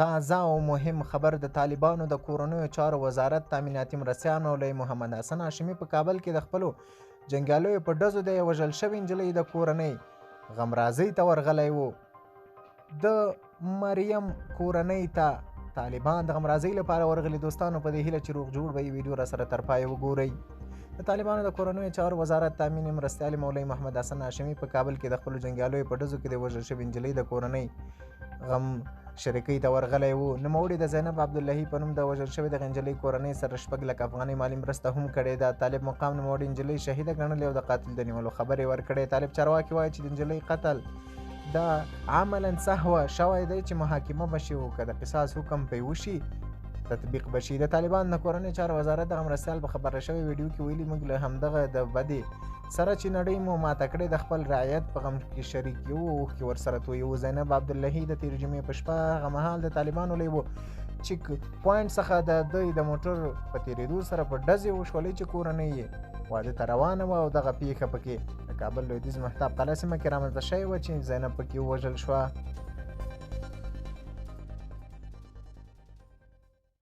تازه او مهم خبر د طالبانو د کورنیو چارو وزارت ته امنیتي مرستیال مولوي محمد حسن هاشمي په کابل کې د خپلو جنګیالیو په ډزو د وژل شوې نجلۍ د کورنۍ غمرازۍ ته ورغلی و. د مریم کورنۍ ته طالبان د غمرازۍ لپاره ورغلي. دوستانو په دې هیله چې روغ جوړ به وي ویډیو را سره تر پایه وګورئ. د طالبانو د کورنیو چارو وزارت ته امنیتي مرستیال مولوي محمد حسن هاشمي په کابل کې د خپلو جنګیالیو په ډزو کې د وژل شوې نجلۍ د کورنۍ غم شریکۍ ته ورغلی و. نوموړي د زینب عبداللهي په نوم د وژل شوې دغه نجلۍ کورنۍ سره 6 لک افغانۍ مالي مرسته هم کړې ده. طالب مقام نوموړي نجلۍ شهیده ګڼلې او د قاتل د نیولو خبرې ورکړې. طالب چارواکي وایي چې د نجلۍ قتل د عملا سهوه شوی دی چې محاکمه بشي او که د قصاص حکم پرې وشي تطبیق بشي. د طالبان د کورنیو چارو وزارت دغه مرستیال په خبره شوې ویډیو کې ویلي موږ له همدغه د بدې سره چې نړۍ مو ماته کړې د خپل رعایت په غم کې شریک یو او اوښکې ورسره تویوو. زینب عبداللهي د تېرې جمعې په شپه هغه مهال د طالبانو له یوه چیک پوینټ څخه د دوی د موټر په تېرېدو سره په ډزې وشولې چې کورنۍ یې واده ته روانه وه او دغه پیښه پکې د کابل لویدیځ محتاب قلعه سیمه کې رامنځته شوې وه چې زینب پکې ووژل شوه.